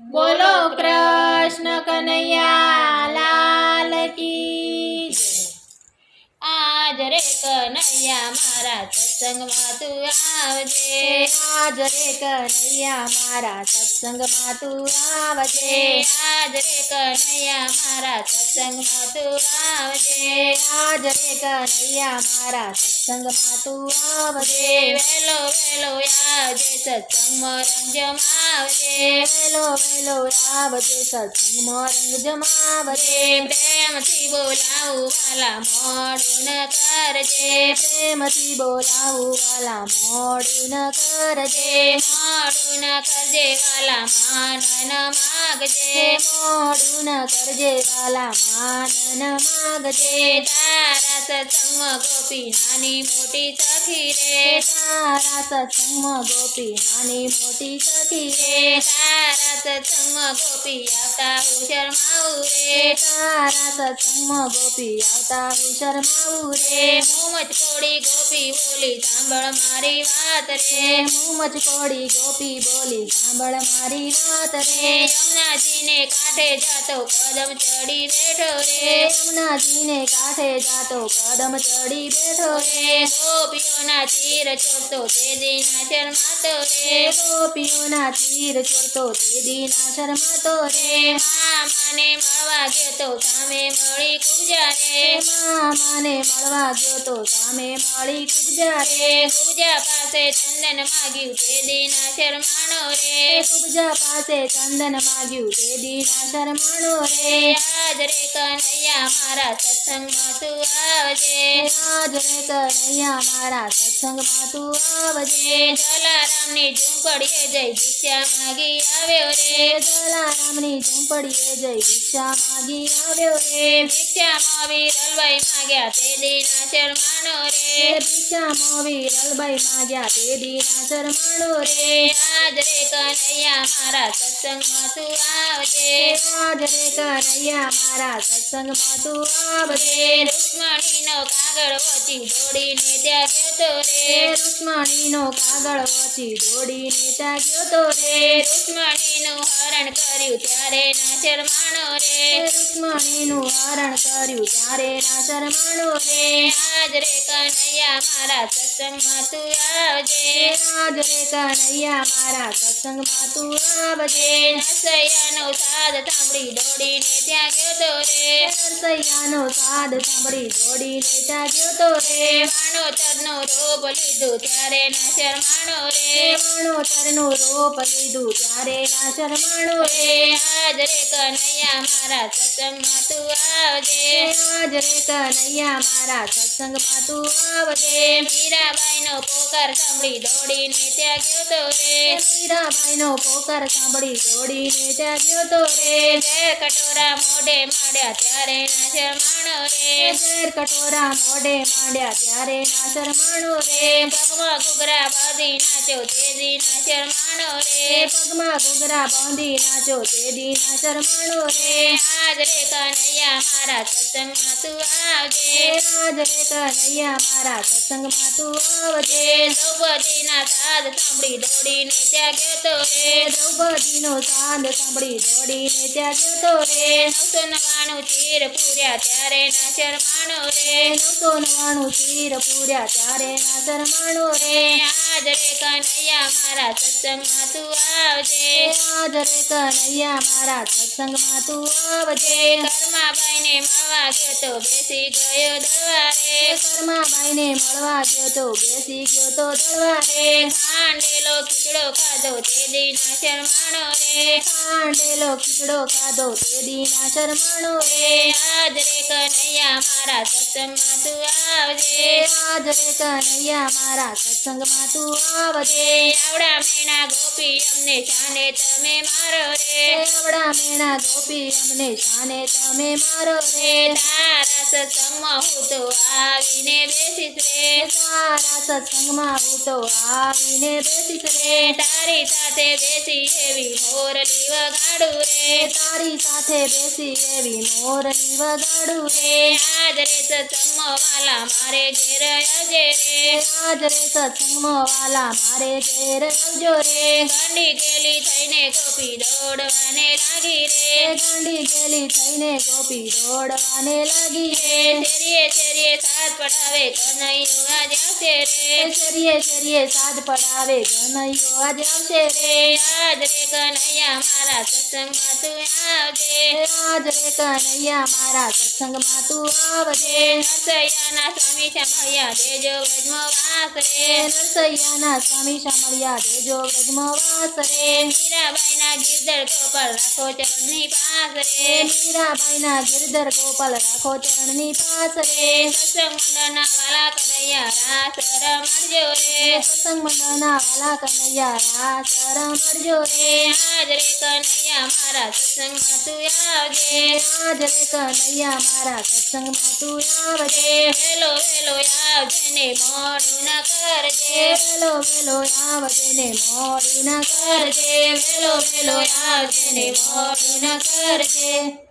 બોલો કૃષ્ણ કનૈયા લાલ કી જય। આજ રે કનૈયા મારા સત્સંગમાં તું આવજે, આજ રે કનૈયા મારા સત્સંગમાં તું આવજે, આજ રે કનૈયા મારા સત્સંગમાં તું આવજે, આજ રે કનૈયા મારા સત્સંગમાં તું આવજે। વેલો વેલો આવજે સત્સંગમાં રંગ જમાવજે, વેલો વેલો આવજે સત્સંગમાં રંગ જમાવજે। પ્રેમથી બોલાવું વાલા મોડું ન કરજે, પ્રેમથી બોલાવું વાલા મોડું ન કરજે, મોડું ન કરજે વાલા માન ન માગજે, મોડું ન કરજે વાલા માન ન માગજે। તારા સત્સંગમાં ગોપી નાની મોટી સખી રે, તારા સત્સંગમાં ગોપી નાની મોટી સખી રે, તારા સત્સંગમાં ગોપી આવતા હું શરમાવું રે, તારા સત્સંગમાં ગોપી આવતા હું શરમાવું રે। હું મચકોડી ગોપી બોલી સાંભળ મારી વાત રે, હું મચકોડી ગોપી બોલી સાંભળ મારી વાત રે। યમુનાજીને કાંઠે જાતો કદમ ચડી બેઠો રે, યમુનાજીને કાંઠે જાતો કદમ ચડી બેઠો રે। ગોપીઓના તીર ચોરતો તે દીના શરમાતો રે, ગોપીઓના તીર ચોરતો તે દીના શરમાતો રે। મામાને મળવા ગયો તો સામે મળી કુબજા રે, મામાને મળવા ગયો તો સામે મળી કુબજા રે। કુબજા પાસે ચંદન માગ્યું તે દીના શરમાણો રે, કુબજા પાસે ચંદન માગ્યું તે દીના શરમાણો રે। આજ રે કનૈયા મારા સત્સંગમાં તું આવજે, આજ રે કનૈયા મારા સત્સંગમાં તું આવજે। જલારામની ઝૂંપડીએ જઈ ભિક્ષા માગી આવ્યો રે, જલારામની ઝૂંપડીએ જઈ ભિક્ષા માગી આવ્યો રે। ભિક્ષામાં વિરલભાઈ માગ્યા તે દીના શરમાણો રે, ભિક્ષામાં વિરલભાઈ માગ્યા તે દીના શરમાણો રે। આજ રે કનૈયા મારા સત્સંગમાં તું આવજે, આજ રે કનૈયા મારા સત્સંગમાં તું આવજે। રૂક્ષ્મણીનો કાગળ વચી દોડીને ત્યાં ગયો તો રે, રૂક્ષ્મણીનો કાગળ વચી દોડીને ત્યાં ગયો તો રે। રૂક્ષ્મણીનું હરણ કર્યું ત્યારે ના શરમાણો રે, રૂક્ષ્મણીનું હરણ કર્યું ત્યારે ના શરમાણો રે। આજ રે કનૈયા મારા સત્સંગમાં તું આવજે, આજ રે કનૈયા મારા સત્સંગમાં તું આવજે। નરસૈયાનો સાદ સાંભળી દોડીને ત્યાં ગયો તો રે, નરસૈયાનો સાદ સાંભળી દોડીને ત્યાં ગયો તો રે। વાણોતરનો રૂપ લીધું ત્યારે ના શરમાણો રે, વાણોતરનો રૂપ લીધું ત્યારે ના શરમાણો રે। આજ રે કનૈયા મારા સત્સંગમાં તું આવજે, આજ રે કનૈયા મારા સત્સંગમાં તું આવજે। મીરાબાઈનો પોકાર સાંભળી દોડીને ત્યાં ગયો તો રે, મીરાબાઈનો પોકાર સાંભળી દોડીને ત્યાં ગયો તો રે। ઝેર કટોરા મોઢે માંડ્યા ત્યારે ના શરમાણો રે, ઝેર કટોરા મોઢે માંડ્યા ત્યારે ના શરમાણો રે। પગમાં ઘૂઘરા બાંધી નાચ્યો તે દી ના શરમાણો રે, પગમાં ઘૂઘરા બાંધી નાચો તે દી ના શરમાણો રે। આજ રે કનૈયા મારા સત્સંગમાં તું આવજે, આજ રે કનૈયા મારા સત્સંગમાં તું આવજે। દ્રૌપદીના સાદ સાંભળી દોડીને ત્યાં ગયો તો રે, દ્રૌપદીનો સાદ સાંભળી દોડીને ત્યાં ગયો તો રે। 999 ચીર પૂર્યા ત્યારે ના શરમાણો રે, 999 ચીર પૂર્યા ત્યારે ના શરમાણો રે। આજ રે કનૈયા મારા સત્સંગમાં તું આવજે, આજ રે કનૈયા મારા સત્સંગમાં તું આવજે। કર્માબાઈને મળવા ગયો તો બેસી ગયો દરવારે, કર્માબાઈને મળવા ગયો તો બેસી ગયો તો દરવારે। ખાંડેલો ખીચડો ખાધો તે દી ના શરમાણો રે, ખાંડેલો ખીચડો ખાધો તે દી ના શરમાણો રે। આજ રે કનૈયા મારા સત્સંગમાં તું આવજે, આજ રે કનૈયા મારા સત્સંગમાં તું આવજે। આવડા મેણા ગોપી અમને શાને તમે મારો રે, આવડા મેણા ગોપી અમને શાને તમે મારો રે। તારા સત્સંગમાં હું તો આવીને બેસીશ રે, તારા સત્સંગમાં હું તો આવીને બેસીશ રે। તારી સાથે બેસી એવી મોરલી વગાડું રે, તારી સાથે બેસી એવી મોરલી વગાડું રે। આજ રે સત્સંગમાં વાલા મારે ઘેર આવજે રે, આજ રે સત્સંગમાં વાલા મારે ઘેર આવજો રે। ગંડી ગેલી થઈને ગોપી દોડવાને લાગી રે ગાંડી ગેલી થઈને ગોપી દોડવાને લાગી રે શેરીએ શેરીએ સાથ પડાવે કનૈયો આજ આવશે રે શરીએ શરીએ સાદ પડાવે કનૈયો આજે આવશે રે આજ રે કનૈયા મારા સત્સંગમાં તું આવજે આજ રે કનૈયા મારા સત્સંગમાં તું આવજે નરસૈયાના સ્વામી સાંભળ્યા દેજો વ્રજમાં વાસ રે નરસૈયાના સ્વામી સાંભળ્યા દેજો વ્રજમાં વાસ રે મીરાબાઈના ગિરધર ગોપાલ રાખો ચરણની પાસ રે મીરાબાઈના ગિરધર ગોપાલ રાખો ચરણની પાસ રે સત્સંગ મંડળના વાલા કનૈયા રાસ રમાડજો રે સત્સંગ મંડળના વાલા કનૈયા રાસ રમાડજો રે આજ રે કનૈયા મારા સત્સંગમાં તું આવજે આજ રે કનૈયા મારા સત્સંગમાં તું આવજે વેલો વેલો આવજે ને મોડું ન કરજે વેલો વેલો આવજે ને મોડું ન કરજે વેલો વેલો આવજે ને મોડું ન કરજે